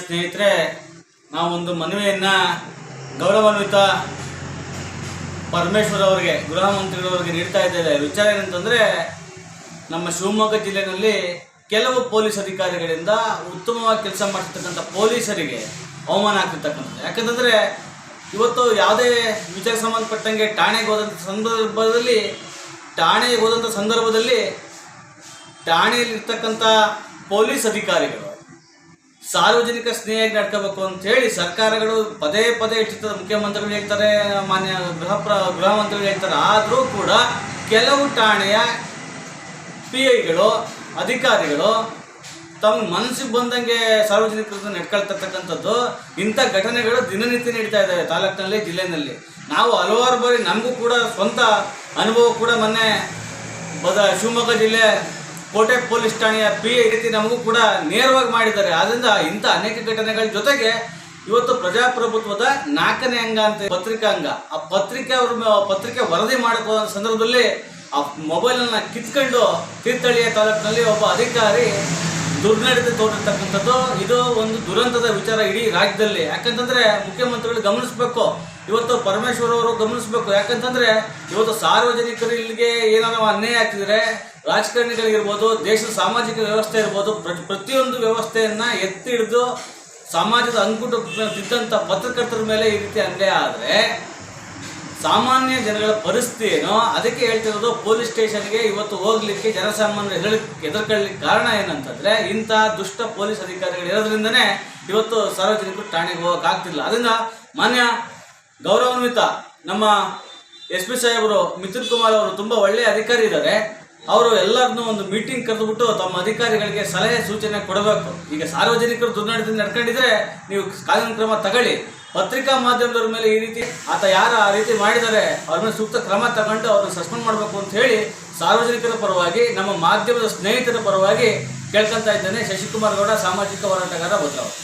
ಸ್ನೇಹಿತರೆ, ನಾವೊಂದು ಮನವಿಯನ್ನು ಗೌರವಾನ್ವಿತ ಪರಮೇಶ್ವರ್ ಅವರಿಗೆ, ಗೃಹ ಮಂತ್ರಿಗಳವರಿಗೆ ನೀಡ್ತಾ ಇದ್ದೇವೆ. ವಿಚಾರ ಏನಂತಂದರೆ, ನಮ್ಮ ಶಿವಮೊಗ್ಗ ಜಿಲ್ಲೆಯಲ್ಲಿ ಕೆಲವು ಪೊಲೀಸ್ ಅಧಿಕಾರಿಗಳಿಂದ ಉತ್ತಮವಾಗಿ ಕೆಲಸ ಮಾಡ್ತಿರ್ತಕ್ಕಂಥ ಪೊಲೀಸರಿಗೆ ಅವಮಾನ ಆಗ್ತಿರ್ತಕ್ಕಂಥದ್ದು. ಯಾಕಂತಂದರೆ ಇವತ್ತು ಯಾವುದೇ ವಿಚಾರ ಸಂಬಂಧಪಟ್ಟಂಗೆ ಠಾಣೆಗೆ ಹೋದಂಥ ಸಂದರ್ಭದಲ್ಲಿ ಠಾಣೆಯಲ್ಲಿರ್ತಕ್ಕಂಥ ಪೊಲೀಸ್ ಅಧಿಕಾರಿಗಳು ಸಾರ್ವಜನಿಕ ಸ್ನೇಹಿಯಾಗಿ ನಡ್ಕೋಬೇಕು ಅಂಥೇಳಿ ಸರ್ಕಾರಗಳು ಪದೇ ಪದೇ ಹೆಚ್ಚುತ್ತದೆ. ಮುಖ್ಯಮಂತ್ರಿಗಳು ಹೇಳ್ತಾರೆ, ಮಾನ್ಯ ಗೃಹ ಮಂತ್ರಿಗಳು ಹೇಳ್ತಾರೆ. ಆದರೂ ಕೂಡ ಕೆಲವು ಠಾಣೆಯ PIಗಳು, ಅಧಿಕಾರಿಗಳು ತಮ್ಮ ಮನಸ್ಸಿಗೆ ಬಂದಂಗೆ ಸಾರ್ವಜನಿಕರನ್ನು ನಡ್ಕೊಳ್ತಿರ್ತಕ್ಕಂಥದ್ದು, ಇಂಥ ಘಟನೆಗಳು ದಿನನಿತ್ಯ ನಡೀತಾ ಇದ್ದಾವೆ ತಾಲೂಕಿನಲ್ಲಿ, ಜಿಲ್ಲೆಯಲ್ಲಿ. ನಾವು ಹಲವಾರು ಬಾರಿ, ನಮಗೂ ಕೂಡ ಸ್ವಂತ ಅನುಭವ ಕೂಡ ಮೊನ್ನೆ ಶಿವಮೊಗ್ಗ ಜಿಲ್ಲೆ ಕೋಟೆ ಪೊಲೀಸ್ ಠಾಣೆಯ PI ರೀತಿ ನಮಗೂ ಕೂಡ ನೇರವಾಗಿ ಮಾಡಿದ್ದಾರೆ. ಆದ್ದರಿಂದ ಇಂಥ ಅನೇಕ ಘಟನೆಗಳ ಜೊತೆಗೆ ಇವತ್ತು ಪ್ರಜಾಪ್ರಭುತ್ವದ 4ನೇ ಅಂಗ ಅಂತ ಪತ್ರಿಕಾ ಅಂಗ, ಆ ಪತ್ರಿಕೆ ವರದಿ ಮಾಡೋ ಸಂದರ್ಭದಲ್ಲಿ ಆ ಮೊಬೈಲನ್ನು ಕಿತ್ಕೊಂಡು ತೀರ್ಥಹಳ್ಳಿಯ ತಾಲೂಕಿನಲ್ಲಿ ಒಬ್ಬ ಅಧಿಕಾರಿ ದುರ್ನಡತೆ ತೋರಿರ್ತಕ್ಕಂಥದ್ದು. ಇದು ಒಂದು ದುರಂತದ ವಿಚಾರ ಇಡೀ ರಾಜ್ಯದಲ್ಲಿ. ಯಾಕಂತಂದರೆ ಮುಖ್ಯಮಂತ್ರಿಗಳು ಗಮನಿಸಬೇಕು, ಇವತ್ತು ಪರಮೇಶ್ವರ್ ಅವರು ಗಮನಿಸಬೇಕು. ಯಾಕಂತಂದರೆ ಇವತ್ತು ಸಾರ್ವಜನಿಕರು ಇಲ್ಲಿಗೆ ಏನಾದರೂ ಅನ್ಯಾಯ ಆಗ್ತಿದ್ರೆ, ರಾಜಕಾರಣಿಗಳಿಗಿರ್ಬೋದು, ದೇಶದ ಸಾಮಾಜಿಕ ವ್ಯವಸ್ಥೆ ಇರ್ಬೋದು, ಪ್ರತಿಯೊಂದು ವ್ಯವಸ್ಥೆಯನ್ನು ಎತ್ತಿ ಹಿಡಿದು ಸಮಾಜದ ಅಂಕುಟ ತಿದ್ದಂಥ ಪತ್ರಕರ್ತರ ಮೇಲೆ ಈ ರೀತಿ ಅನ್ಯಾಯ ಆದರೆ ಸಾಮಾನ್ಯ ಜನಗಳ ಪರಿಸ್ಥಿತಿ ಏನೋ, ಅದಕ್ಕೆ ಹೇಳ್ತಿರೋದು. ಪೊಲೀಸ್ ಸ್ಟೇಷನ್ಗೆ ಇವತ್ತು ಹೋಗ್ಲಿಕ್ಕೆ ಜನಸಾಮಾನ್ಯರು ಹೆದರ್ಕೊಳ್ಳಿಕ್ಕೆ ಕಾರಣ ಏನಂತಂದರೆ, ಇಂಥ ದುಷ್ಟ ಪೊಲೀಸ್ ಅಧಿಕಾರಿಗಳು ಇರೋದ್ರಿಂದನೇ ಇವತ್ತು ಸಾರ್ವಜನಿಕರು ಠಾಣೆಗೆ ಹೋಗೋಕ್ಕಾಗ್ತಿಲ್ಲ. ಅದರಿಂದ ಮಾನ್ಯ ಗೌರವಾನ್ವಿತ ನಮ್ಮ SP ಸಾಹೇಬರು, ಮಿಥುನ್ ಕುಮಾರ್ ಅವರು ತುಂಬ ಒಳ್ಳೆಯ ಅಧಿಕಾರಿ ಇದ್ದಾರೆ. ಅವರು ಎಲ್ಲರನ್ನೂ ಒಂದು ಮೀಟಿಂಗ್ ಕರೆದುಬಿಟ್ಟು ತಮ್ಮ ಅಧಿಕಾರಿಗಳಿಗೆ ಸಲಹೆ ಸೂಚನೆ ಕೊಡಬೇಕು. ಈಗ ಸಾರ್ವಜನಿಕರು ದುರ್ನಡತೆ ನಡ್ಕೊಂಡಿದ್ರೆ ನೀವು ಕಾನೂನು ಕ್ರಮ ತಗೊಳ್ಳಿ. ಪತ್ರಿಕಾ ಮಾಧ್ಯಮದವ್ರ ಮೇಲೆ ಈ ರೀತಿ ಯಾರು ಆ ರೀತಿ ಮಾಡಿದ್ದಾರೆ ಅವ್ರ ಮೇಲೆ ಸೂಕ್ತ ಕ್ರಮ ತಗೊಂಡು ಅವ್ರನ್ನ ಸಸ್ಪೆಂಡ್ ಮಾಡಬೇಕು ಅಂತ ಹೇಳಿ ಸಾರ್ವಜನಿಕರ ಪರವಾಗಿ, ನಮ್ಮ ಮಾಧ್ಯಮದ ಸ್ನೇಹಿತರ ಪರವಾಗಿ ಕೇಳ್ಕೊತಾ ಇದ್ದೇನೆ. ಶಶಿಕುಮಾರ್ ಗೌಡ, ಸಾಮಾಜಿಕ ಹೋರಾಟಗಾರ, ಭದ್ರಾವತಿ.